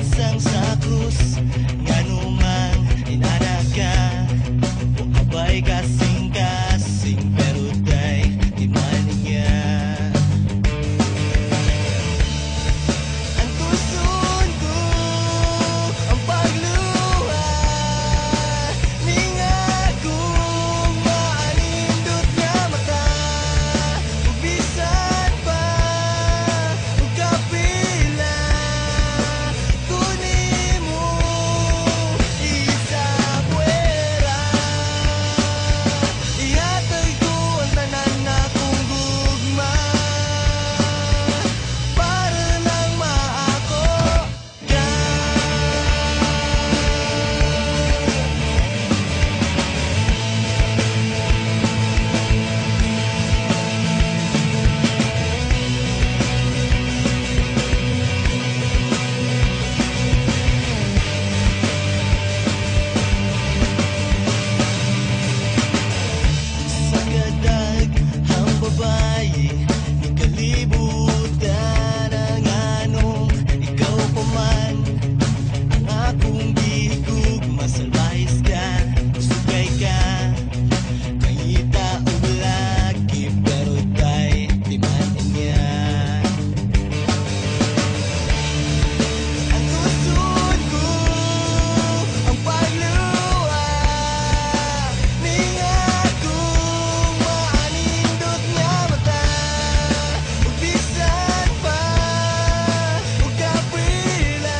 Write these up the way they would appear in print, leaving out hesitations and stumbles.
sang sa krus nganuman inana ka o abay kasing-kasing pero day di man niya ang tusun ko ang pagluha ninga kung maanindot nga mata ubisan pa ug kapila kunin mo isa puwera ihatag ko ang tanan na kong gugma para lang maako ka. Sa kadag ang babae ni kalibutan ang anong ikaw pa man ang akong gihigug masalbahis ka sugay ka kangita o lagi pero tay di man niya ang tusod ko ang pagluha ninga kung maanindot nga mata ubisan pa ug kapila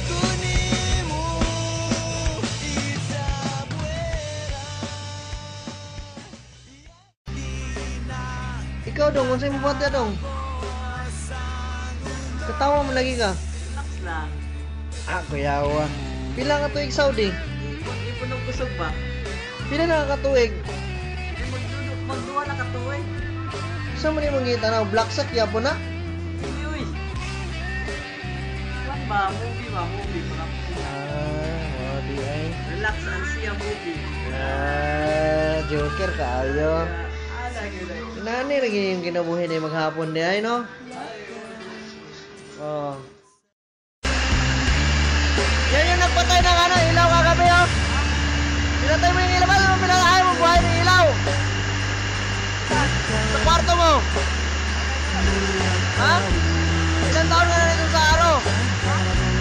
kunin mo isa puwera. Ikaw dong, unsay mo buhat dong? Katawa mo lagi ka? Relax lang. Ah, kuyawa. Pila ka tuig Saudi? Hindi po nung busog ba? Pila na ka tuig? Magduwa na katuloy. Sa man imong ngita na black sack yapo na? Hindi uy. Kuwan ba? Movie ba? Movie ba? Di ay. Relax ang siya movie. Joker kaayo. Lagi lang. Inani lagi yung kinabuhi ni maghapon di ay no? Oh. Yan yung nagpatay ng ano, ilaw kagabi oh. Pinatay mo yung ilaw, ba't mo pinatay mo buhay ng ilaw? Sa kwarto mo. Ha? Ilang taon ka na nito sa araw?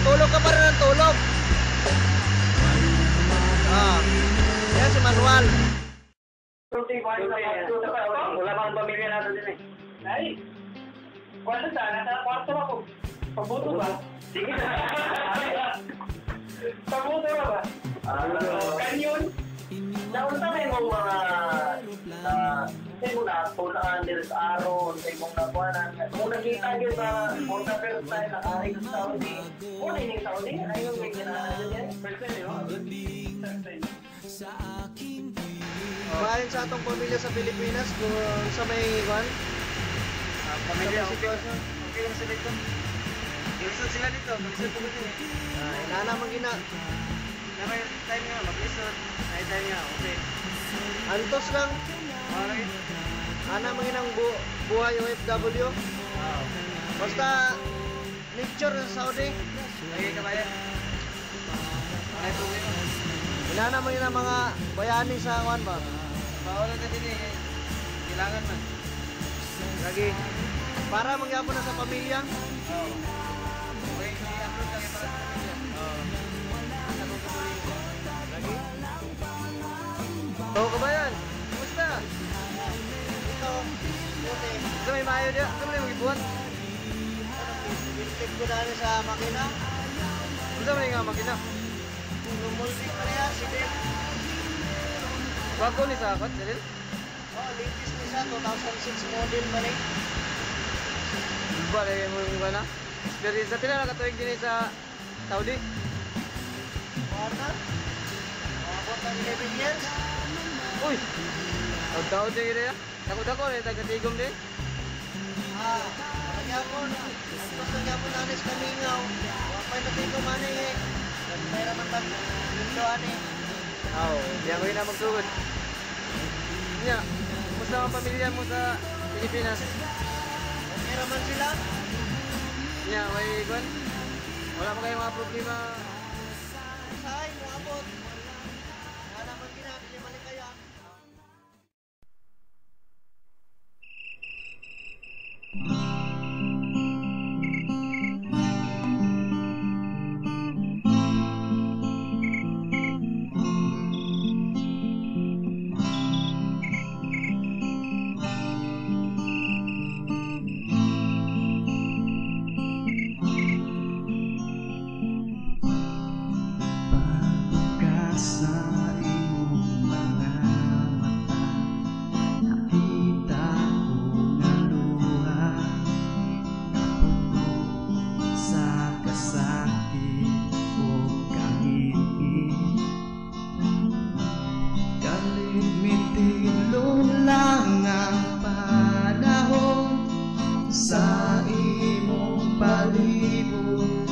Tulog ka pa rin ng tulog. Ah. Yan si Manuel. Wala bang pamilya natin din eh. Ay, kwarto sana, nasa kwarto ako. Pabuto ba? Sige na. Pabuto ba? Kanyon? Naunta may mong mga say mo na pulaan din sa araw, say mong nakuhanan. Kung nakita yun na kung na first time nakain sa Saudi, kung na yung Saudi, ayun may kinaanan yan. First time yun, first time. Bahalin sa atong pamilya sa Pilipinas kung sa may iguan. Pamilya, Sa may okay. sitwasyon. Okay lang sila dito. Ilusot sila dito. Mag-isot po dito eh. Inana man gina. Na may time nga, mag-isot. May time nga, okay. Antos lang. Okay. Ana man ginang buhay OFW. Wow. Basta nature sa Saudi. Lagi ka ba yan? Ay, tuloy mo. Inana man ginang mga bayani sa kuan ba. Bawal na din eh. Kailangan man. Lagi para mangyapon na sa pamilya. Oo. Okay, i-upload lang para sa pamilya. Oo. Lagi. Oh, kabayan. Kumusta? Ito. Buti. Sa may maayo diya. Sa may mag-ibuhat. Pintik ko dali sa makina. Sa may nga makina. Lumulpik pa niya si Bill. Bago ni sa akot, Silil. Oh, latest ni sa 2006 model man eh. Ba, lagi mo yung iba na. Pero sa pila nakatuwig din sa Saudi. Warna. Abot ang 11 years. Uy! Tawad-tawad din kita ya. Dako-dako eh, taga-tigom din. Magyapon. Gusto nagyapon na anis kamingaw. Wapay na tingko manay eh. Mayroon man tag window ani. Oo, di ako na magsugod. Nya, kumusta ang pamilya mo sa Pilipinas? Okay raman sila. Nya, may kwan? wala mo kayong mga problema. Sahay, muabot. Wala naman ginapili malikaya. Sa iyong mga mata, nakita ko nga luha, napuno sa kasakit o kahihin. Kalimitilo lang ang panahon sa imong palibot,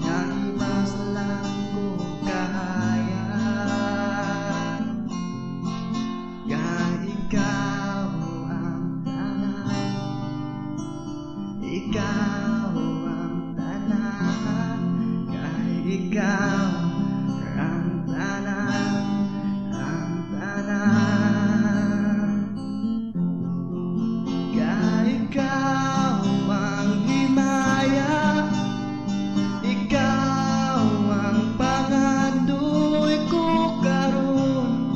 nang ibas lang ko kahaya. Ikaw ang tanan, ikaw ang tanan, ikaw ang tanan, ang tanan. Ikaw ang himaya, ikaw ang pangandoy ko karon,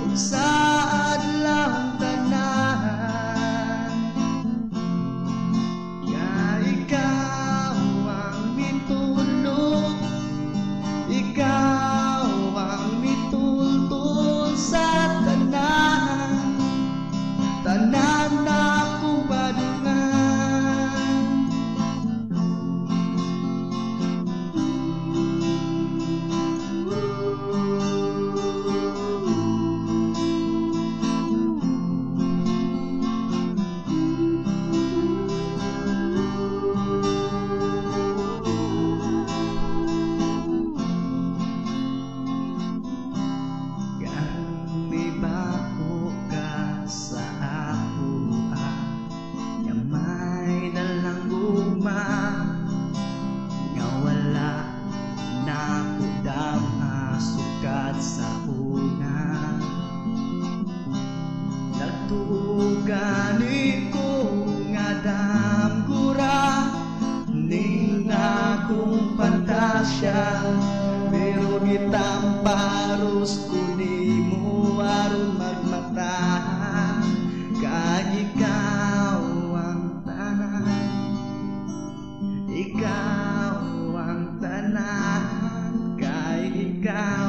ug saad lang tanan. Ikaw ang mitulog, ikaw ang mitultol sa tanan, tanan na akong badungan. May bako ka sa ako, nga may dalang guma, nga wala na ko damha sukat sa una. Nagtugani ko nga damgura ning akong pantasya, pero gitamparos ko nimo aron magmata. Ikaw ang tanan, ikaw ang tanan, ikaw